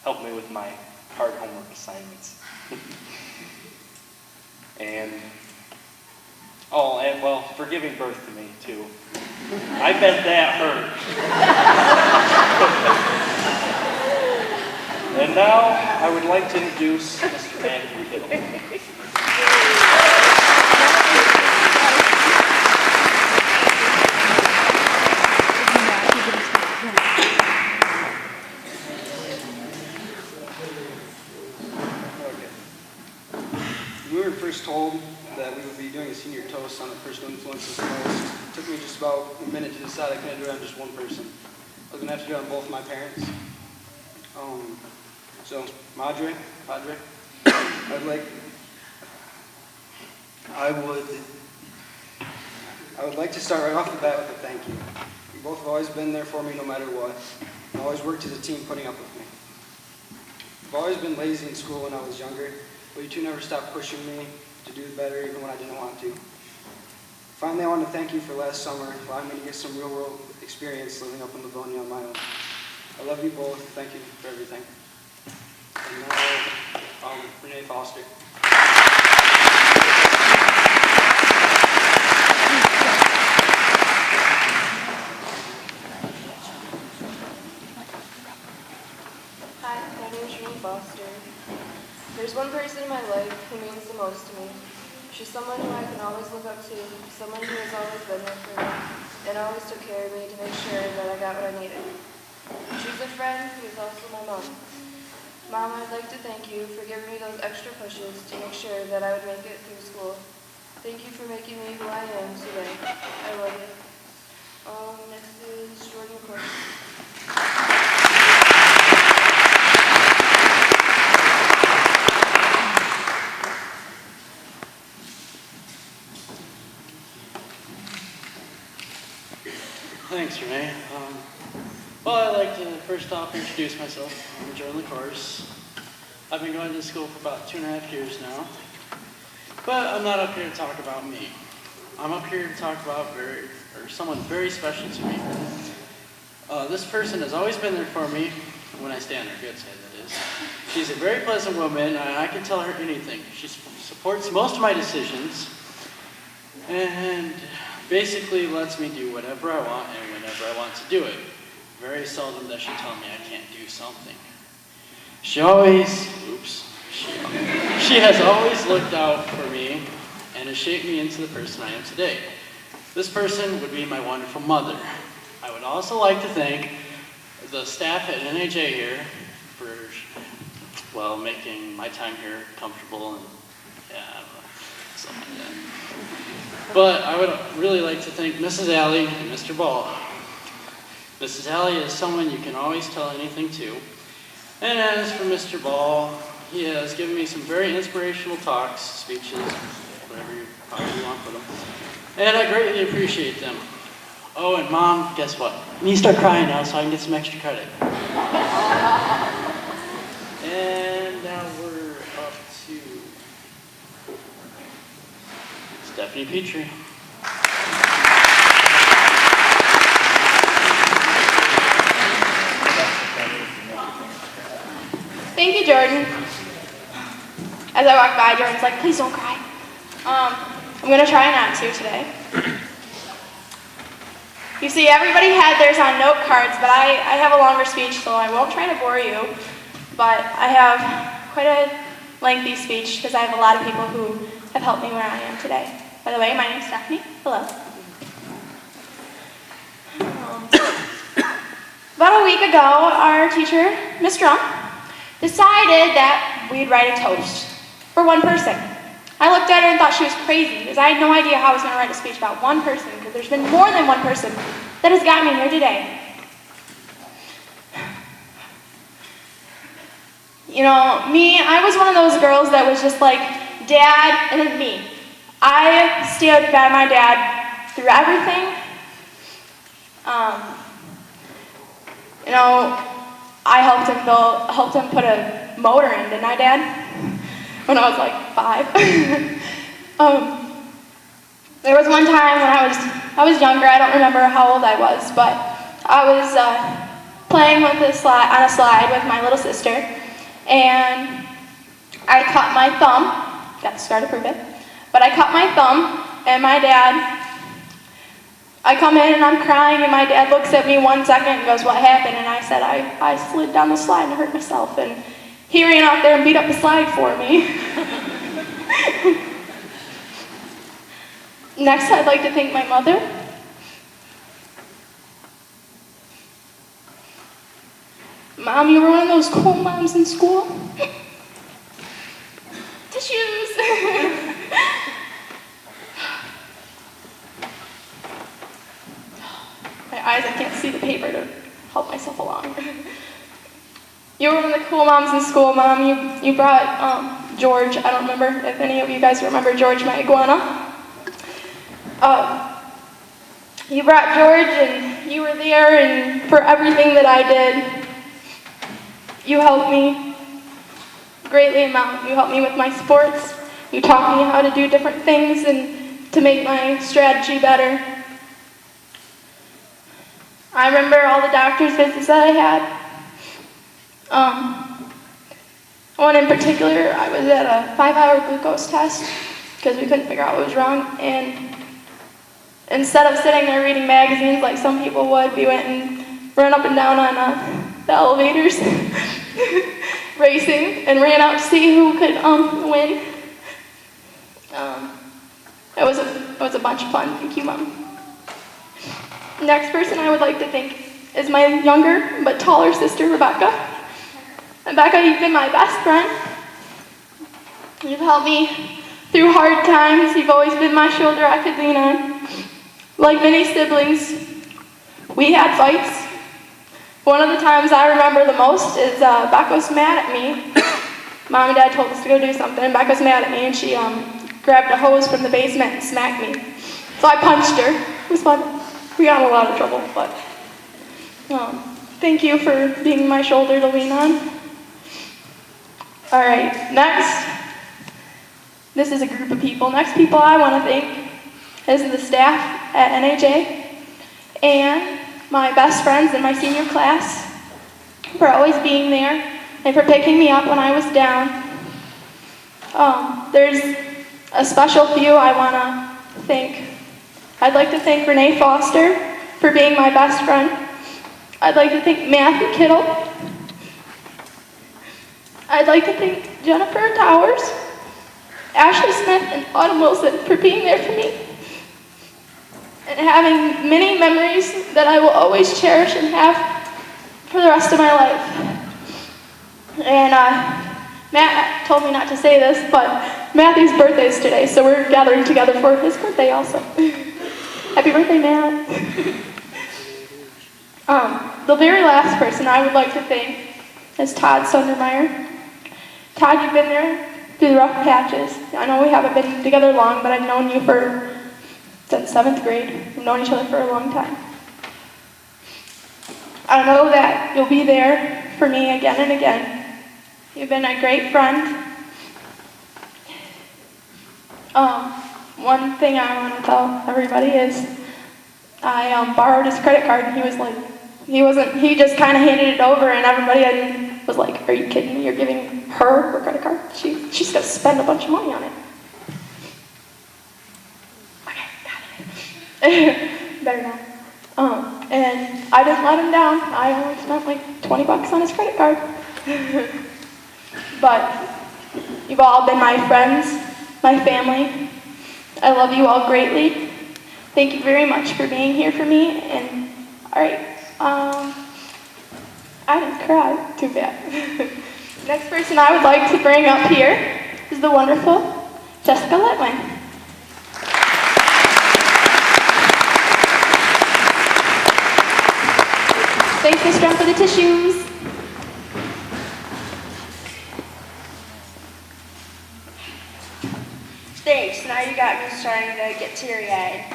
help me with my hard homework assignments. and for giving birth to me too. I bet that hurt. And now I would like to introduce Mr. Matthew Kittle. We were first told that we would be doing a senior toast on the person who influenced us the most. It took me just about a minute to decide I couldn't do it on just one person. I was going to have to do it on both my parents. So, Padre, I would like to start right off the bat with a thank you. You both have always been there for me no matter what, and always worked as a team putting up with me. I've always been lazy in school when I was younger, but you two never stopped pushing me to do better even when I didn't want to. Finally, I want to thank you for last summer, allowing me to get some real-world experience living up in Livonia on my own. I love you both. Thank you for everything. And now, Renee Foster. Hi, my name is Renee Foster. There's one person in my life who means the most to me. She's someone who I can always look up to, someone who has always been there for me, and always took care of me to make sure that I got what I needed. She's a friend who is also my mom. Mom, I'd like to thank you for giving me those extra pushes to make sure that I would make it through school. Thank you for making me who I am today. I love you. Next is Jordan McCoy. Thanks, Renee. I'd like to first off introduce myself. I'm Jordan LaCourse. I've been going to school for about 2.5 years now. But I'm not up here to talk about me. I'm up here to talk about someone very special to me. This person has always been there for me when I stay on her good side, that is. She's a very pleasant woman, and I can tell her anything. She supports most of my decisions, and basically lets me do whatever I want and whenever I want to do it. Very seldom does she tell me I can't do something. She has always looked out for me and has shaped me into the person I am today. This person would be my wonderful mother. I would also like to thank the staff at NHA here for, making my time here comfortable and, something like that. But I would really like to thank Mrs. Alley and Mr. Ball. Mrs. Alley is someone you can always tell anything to. And as for Mr. Ball, he has given me some very inspirational talks, speeches, however you want to put them. And I greatly appreciate them. Oh, and Mom, guess what? You need to start crying now so I can get some extra credit. And now we're up to Stephanie Petrie. Thank you, Jordan. As I walk by, Jordan's like, please don't cry. I'm going to try not to today. You see, everybody had theirs on note cards, but I have a longer speech, so I won't try to bore you. But I have quite a lengthy speech because I have a lot of people who have helped me where I am today. By the way, my name's Stephanie. Hello. About a week ago, our teacher, Miss Drum, decided that we'd write a toast for one person. I looked at her and thought she was crazy because I had no idea how I was going to write a speech about one person because there's been more than one person that has got me here today. You know, I was one of those girls that was just like, Dad, and then me. I stood by my dad through everything. I helped him put a motor in, didn't I, Dad? When I was like 5. There was one time when I was younger. I don't remember how old I was, but I playing with on a slide with my little sister, and I cut my thumb. Got the scar to prove it. But I cut my thumb, and I come in and I'm crying, and my dad looks at me 1 second and goes, "What happened?" And I said, I slid down the slide and hurt myself. And he ran out there and beat up the slide for me. Next, I'd like to thank my mother. Mom, you were one of those cool moms in school. Tissues. My eyes, I can't see the paper to help myself along. You were one of the cool moms in school, Mom. You brought George. I don't remember if any of you guys remember George, my iguana. You brought George, and you were there, and for everything that I did, you helped me greatly amount. You helped me with my sports. You taught me how to do different things and to make my strategy better. I remember all the doctor's visits that I had. One in particular, I was at a 5-hour glucose test because we couldn't figure out what was wrong. And instead of sitting there reading magazines like some people would, we went and ran up and down on the elevators, racing, and ran out to see who could win. It was a bunch of fun. Thank you, Mom. Next person I would like to thank is my younger but taller sister, Rebecca. Rebecca, you've been my best friend. You've helped me through hard times. You've always been my shoulder I could lean on. Like many siblings, we had fights. One of the times I remember the most is Becca was mad at me. Mom and Dad told us to go do something, and Becca was mad at me, and she grabbed a hose from the basement and smacked me. So I punched her. It was fun. We got in a lot of trouble, but thank you for being my shoulder to lean on. All right, next. This is a group of people. Next people I want to thank is the staff at NHA and my best friends in my senior class for always being there and for picking me up when I was down. There's a special few I want to thank. I'd like to thank Renee Foster for being my best friend. I'd like to thank Matthew Kittle. I'd like to thank Jennifer Towers, Ashley Smith, and Autumn Wilson for being there for me and having many memories that I will always cherish and have for the rest of my life. And Matt told me not to say this, but Matthew's birthday is today, so we're gathering together for his birthday also. Happy birthday, Matt. The very last person I would like to thank is Todd Sundermeyer. Todd, you've been there through the rough patches. I know we haven't been together long, but I've known you since 7th grade. We've known each other for a long time. I know that you'll be there for me again and again. You've been a great friend. One thing I want to tell everybody is I borrowed his credit card, and he just kind of handed it over, and everybody was like, "Are you kidding me? You're giving her credit card? She's going to spend a bunch of money on it." Okay, got it. Better not. And I didn't let him down. I only spent like $20 on his credit card. But you've all been my friends, my family. I love you all greatly. Thank you very much for being here for me. And all right, I didn't cry. Too bad. Next person I would like to bring up here is the wonderful Jessica Litwin. Thanks, Miss Drum, for the tissues. Thanks, now you got me starting to get teary-eyed.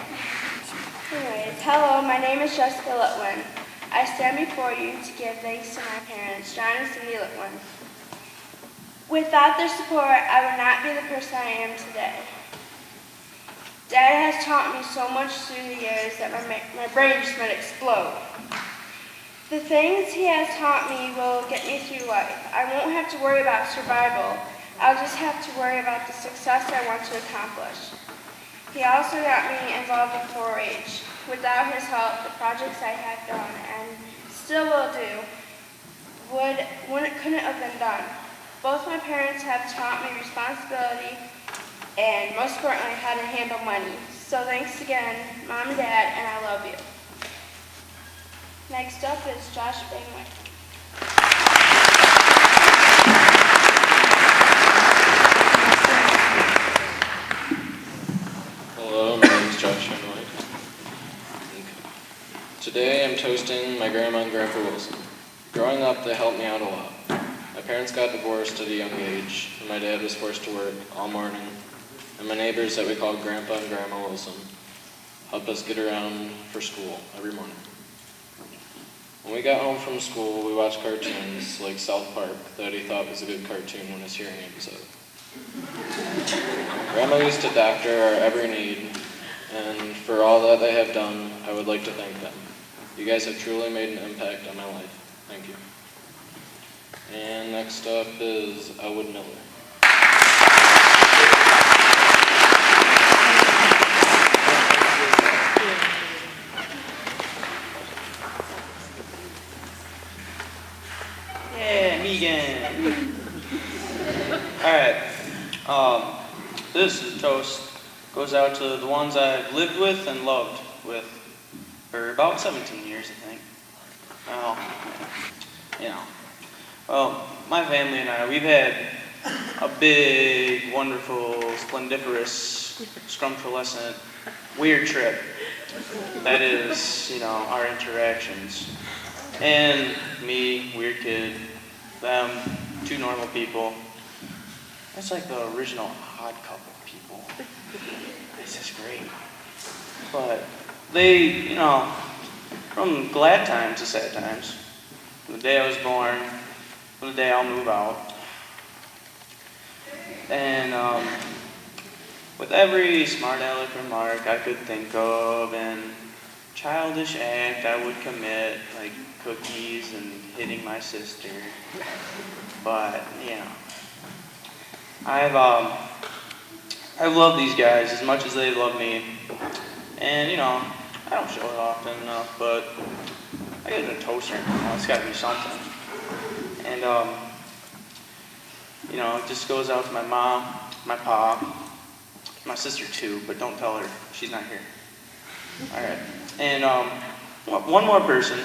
Anyways, hello, my name is Jessica Litwin. I stand before you to give thanks to my parents, John and Cindy Litwin. Without their support, I would not be the person I am today. Dad has taught me so much through the years that my brain just might explode. The things he has taught me will get me through life. I won't have to worry about survival. I'll just have to worry about the success I want to accomplish. He also got me involved in 4-H. Without his help, the projects I have done and still will do couldn't have been done. Both my parents have taught me responsibility and most importantly how to handle money. So thanks again, Mom and Dad, and I love you. Next up is Josh Bangwick. Hello, my name is Josh Bangwick. Today I'm toasting my grandma and grandpa Wilson. Growing up, they helped me out a lot. My parents got divorced at a young age, and my dad was forced to work all morning. And my neighbors that we called Grandpa and Grandma Wilson helped us get around for school every morning. When we got home from school, we watched cartoons like South Park that he thought was a good cartoon when his hearing aids was out. Grandma used to doctor our every need, and for all that they have done, I would like to thank them. You guys have truly made an impact on my life. Thank you. And next up is Elwood Miller. Yeah, me again. All right. This toast goes out to the ones I've lived with and loved with for about 17 years, I think. Well, well, my family and I, we've had a big, wonderful, splendiferous, scrumptious, weird trip. That is, our interactions. And me, weird kid, them, two normal people. That's like the original odd couple people. This is great. But they, from glad times to sad times. From the day I was born, from the day I'll move out. And with every smart aleck remark I could think of and childish act I would commit, like cookies and hitting my sister. But, I've loved these guys as much as they love me. And, I don't show it often enough, but I get a toaster. It's got to be something. And, it just goes out to my mom, my pa, my sister too, but don't tell her. She's not here. All right. And one more person.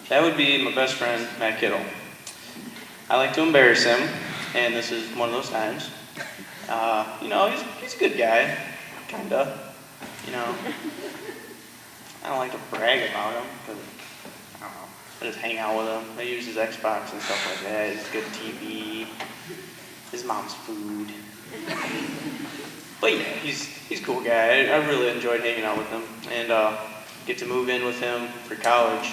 That would be my best friend, Matt Kittle. I like to embarrass him, and this is one of those times. He's a good guy, kinda. I don't like to brag about him, because, I don't know, I just hang out with him. I use his Xbox and stuff like that, his good TV, his mom's food. But yeah, he's a cool guy. I really enjoyed hanging out with him, and get to move in with him for college.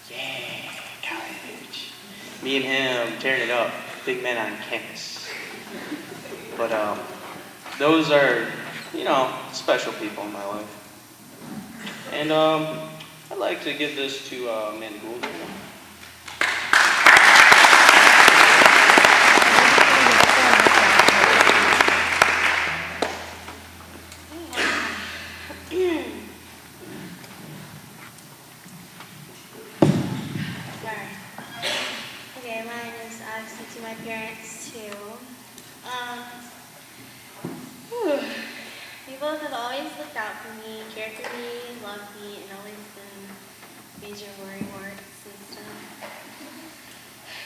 Yeah, college. Me and him tearing it up, big men on campus. But those are, special people in my life. And I'd like to give this to Amanda Gould. Okay, mine is obviously to my parents too. You both have always looked out for me, cared for me, loved me, and always been major worrywart and stuff.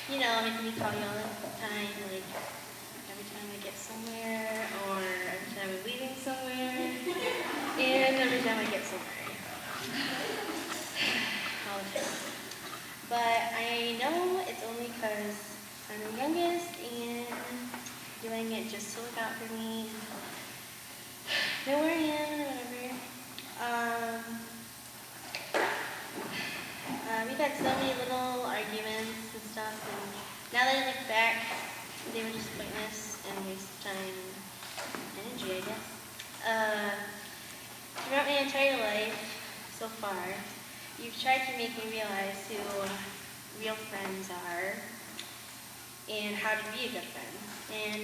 Making me call you all the time, like every time I get somewhere, or every time I'm leaving somewhere, and every time I get somewhere. All the time. But I know it's only because I'm the youngest and doing it just to look out for me. Know where I am or whatever. We've had so many little arguments and stuff, and now that I look back, they were just pointless and waste of time and energy, I guess. Throughout my entire life so far, you've tried to make me realize who real friends are and how to be a good friend, and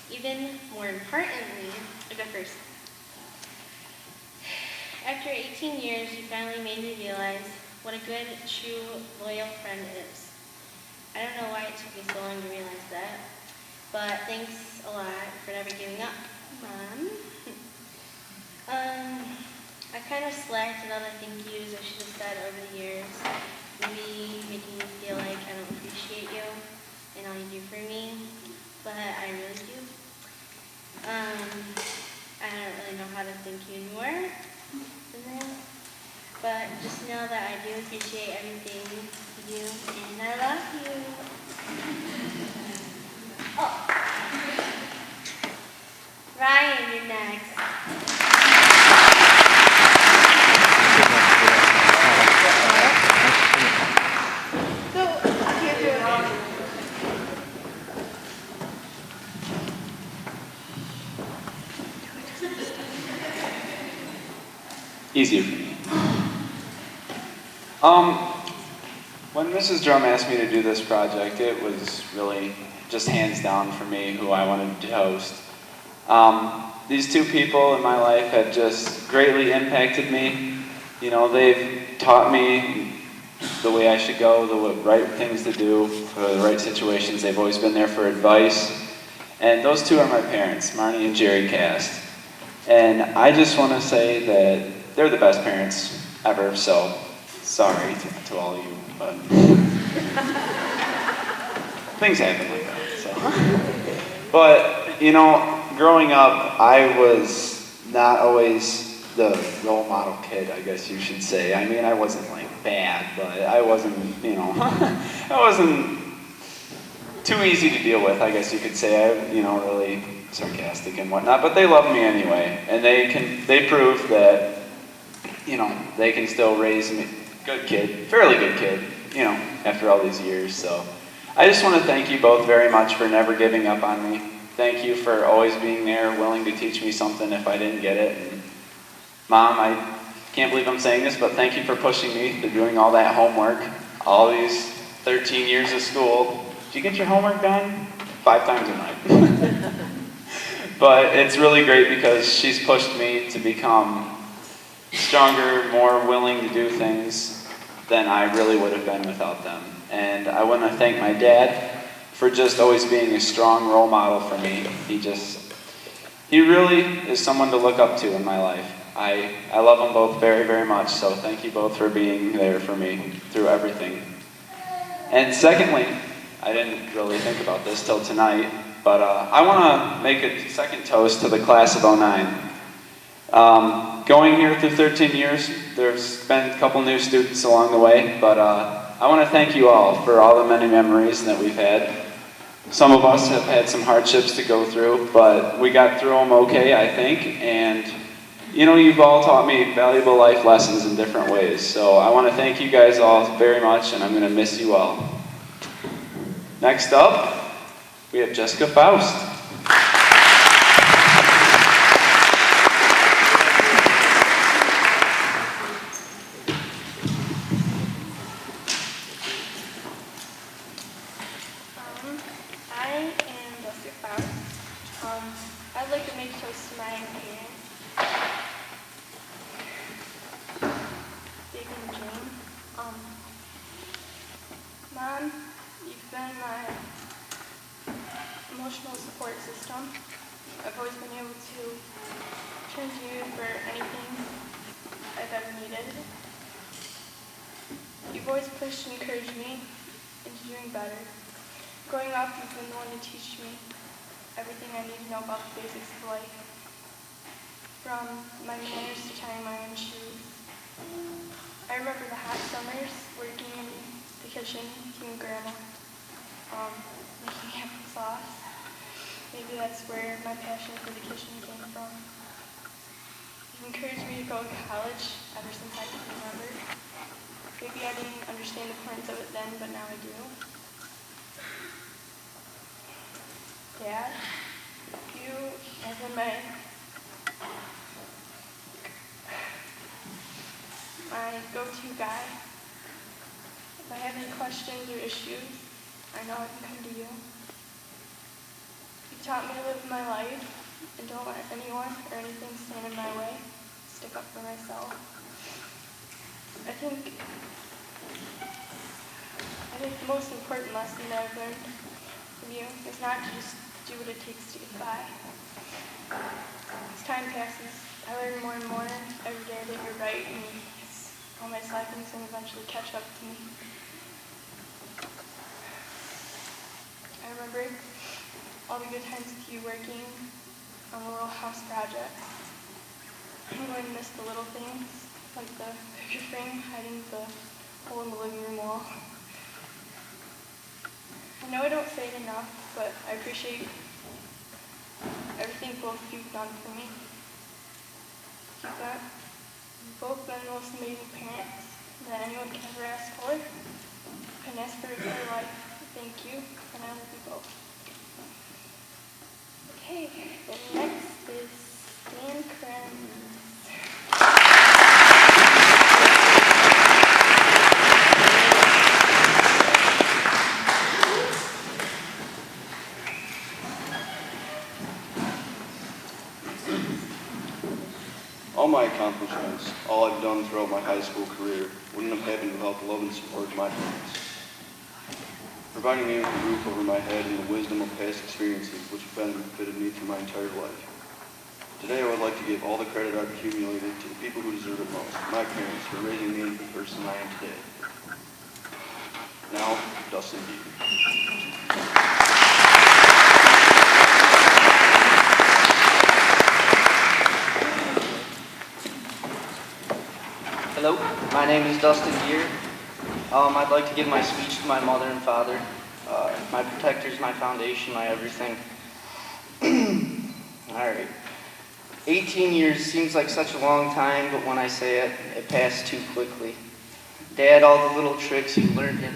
even more importantly, a good person. After 18 years, you finally made me realize what a good, true, loyal friend is. I don't know why it took me so long to realize that, but thanks a lot for never giving up, Mom. I kind of slacked on other thank yous I should have said over the years, maybe making me feel like I don't appreciate you and all you do for me, but I really do. I don't really know how to thank you anymore than that, but just know that I do appreciate everything you do, and I love you. Oh, Ryan, you're next. Easier for me. When Mrs. Drum asked me to do this project, it was really just hands down for me who I wanted to host. These two people in my life have just greatly impacted me. You know, they've taught me the way I should go, the right things to do for the right situations. They've always been there for advice. And those two are my parents, Marnie and Jerry Cast. And I just want to say that they're the best parents ever, so sorry to all of you, but things happen like that, so. But, you know, growing up, I was not always the role model kid, I guess you should say. I mean, I wasn't like bad, but I wasn't, you know, I wasn't too easy to deal with, I guess you could say. I, you know, really sarcastic and whatnot, but they love me anyway, and they prove that, you know, they can still raise me. Good kid, fairly good kid, you know, after all these years. So I just want to thank you both very much for never giving up on me. Thank you for always being there, willing to teach me something if I didn't get it. And Mom, I can't believe I'm saying this, but thank you for pushing me to doing all that homework, all these 13 years of school. Did you get your homework done? 5 times a night. But it's really great because she's pushed me to become stronger, more willing to do things than I really would have been without them. And I want to thank my dad for just always being a strong role model for me. He really is someone to look up to in my life. I love them both very, very much, so thank you both for being there for me through everything. And secondly, I didn't really think about this till tonight, but I want to make a second toast to the class of '09. Going here through 13 years, there's been a couple new students along the way, but I want to thank you all for all the many memories that we've had. Some of us have had some hardships to go through, but we got through them okay, I think, and you know, you've all taught me valuable life lessons in different ways, so I want to thank you guys all very much, and I'm going to miss you all. Next up, we have Jessica Faust. I am Jessica Faust. I'd like to make a toast to my parents, Big and Jane. Mom, you've been my emotional support system. I've always been able to turn to you for anything I've ever needed. You've always pushed and encouraged me into doing better. Growing up, you've been the one to teach me everything I need to know about the basics of life, from my manners to tying my own shoes. I remember the hot summers working in the kitchen, with Grandma, making applesauce. Maybe that's where my passion for the kitchen came from. You've encouraged me to go to college ever since I can remember. Maybe I didn't understand the importance of it then, but now I do. Dad, you have been my go-to guy. If I have any questions or issues, I know I can come to you. You taught me to live my life and don't let anyone or anything stand in my way. Stick up for myself. I think the most important lesson that I've learned from you is not to just do what it takes to get by. As time passes, I learn more and more every day that you're right, and all my cycling's going to eventually catch up to me. I remember all the good times with you working on the little house project. I'm going to miss the little things, like the picture frame hiding the hole in the living room wall. I know I don't say it enough, but I appreciate everything both of you've done for me. You've both been the most amazing parents that anyone can ever ask for. Couldn't ask for a better life. Thank you, and I love you both. Okay, the next is Stan Krenz. All my accomplishments, all I've done throughout my high school career, wouldn't have happened without the love and support of my parents. Providing me with a roof over my head and the wisdom of past experiences which have benefited me through my entire life. Today I would like to give all the credit I've accumulated to the people who deserve it most, my parents, for raising me into the person I am today. Now, Dustin Deaton. Hello, my name is Dustin Deere. I'd like to give my speech to my mother and father, my protectors, my foundation, my everything. All right. 18 years seems like such a long time, but when I say it, it passed too quickly. Dad, all the little tricks you learned in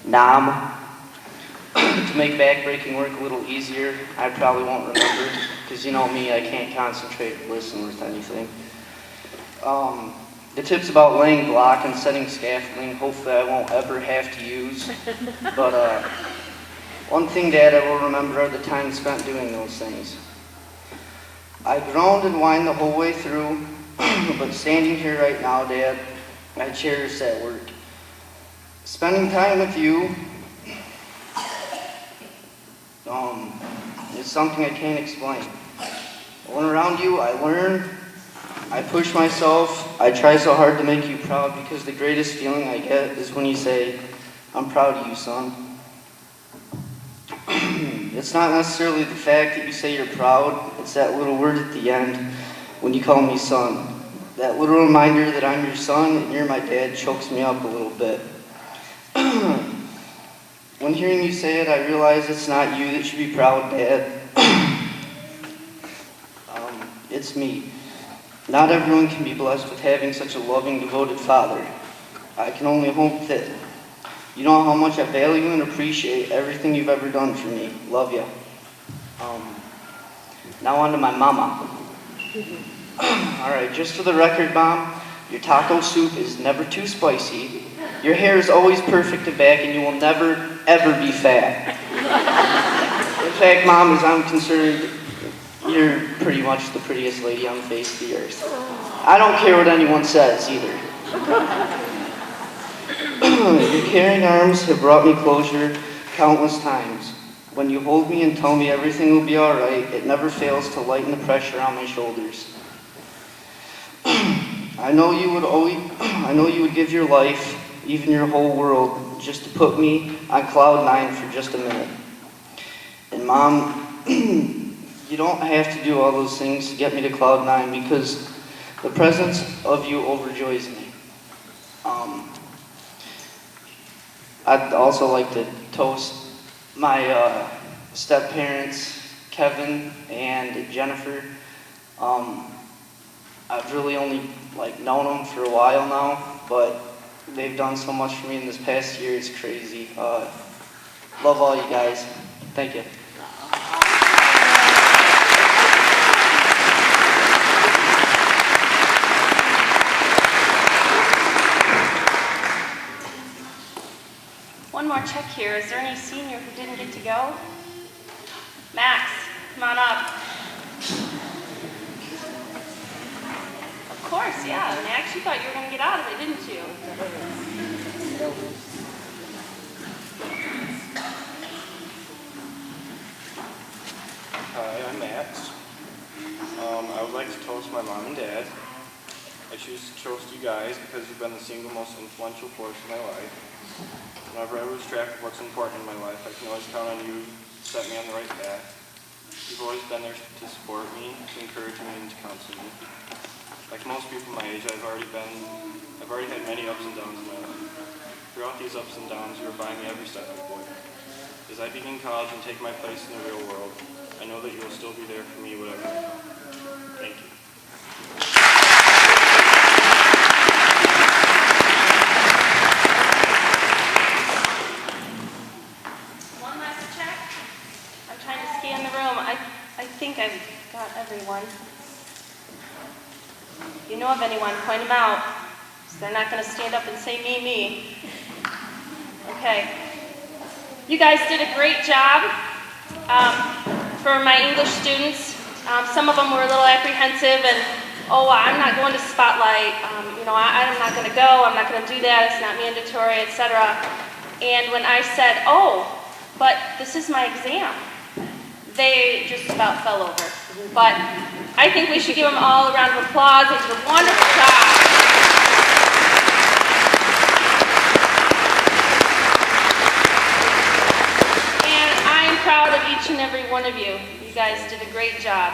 Nam to make backbreaking work a little easier, I probably won't remember, because you know me, I can't concentrate or listen with anything. The tips about laying block and setting scaffolding, hopefully I won't ever have to use. But one thing, Dad, I will remember are the time spent doing those things. I groaned and whined the whole way through, but standing here right now, Dad, I cherish that work. Spending time with you, is something I can't explain. When around you, I learn, I push myself, I try so hard to make you proud because the greatest feeling I get is when you say, I'm proud of you, son. It's not necessarily the fact that you say you're proud, it's that little word at the end when you call me son. That little reminder that I'm your son and you're my dad chokes me up a little bit. When hearing you say it, I realize it's not you that should be proud, Dad. It's me. Not everyone can be blessed with having such a loving, devoted father. I can only hope that you know how much I value and appreciate everything you've ever done for me. Love ya. Now on to my mama. All right, just for the record, Mom, your taco soup is never too spicy. Your hair is always perfect and back, and you will never, ever be fat. In fact, Mom, as I'm concerned, you're pretty much the prettiest lady on the face of the earth. I don't care what anyone says, either. Your caring arms have brought me closure countless times. When you hold me and tell me everything will be all right, it never fails to lighten the pressure on my shoulders. I know you would give your life, even your whole world, just to put me on cloud 9 for just a minute. And Mom, you don't have to do all those things to get me to cloud 9 because the presence of you overjoys me. I'd also like to toast my step-parents, Kevin and Jennifer. I've really only known them for a while now, but they've done so much for me in this past year, it's crazy. Love all you guys. Thank you. check here. Is there any senior who didn't get to go? Max, come on up. Of course, yeah. Max, you thought you were going to get out of it, didn't you? Hi, I'm Max. I would like to toast my mom and dad. I choose to toast you guys because you've been the single most influential force in my life. Whenever I lose track of what's important in my life, I can always count on you to set me on the right path. You've always been there to support me, to encourage me, and to counsel me. Like most people my age, I've already had many ups and downs in my life. Throughout these ups and downs, you were by me every step of the way. As I begin college and take my place in the real world, I know that you will still be there for me, whatever may come. Thank you. One last check. I'm trying to scan the room. I think I've got everyone. If you know of anyone, point them out. So they're not going to stand up and say me. Okay. You guys did a great job. For my English students, some of them were a little apprehensive and, I'm not going to Spotlight, I'm not going to go, I'm not going to do that, it's not mandatory, etc. And when I said, but this is my exam, they just about fell over. But I think we should give them all a round of applause. They did a wonderful job. Proud of each and every one of you. You guys did a great job.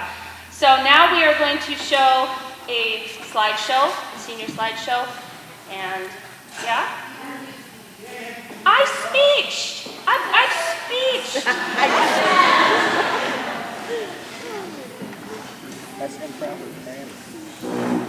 So now we are going to show a slideshow, a senior slideshow. And yeah, I speeched. I speeched. That's improper, man.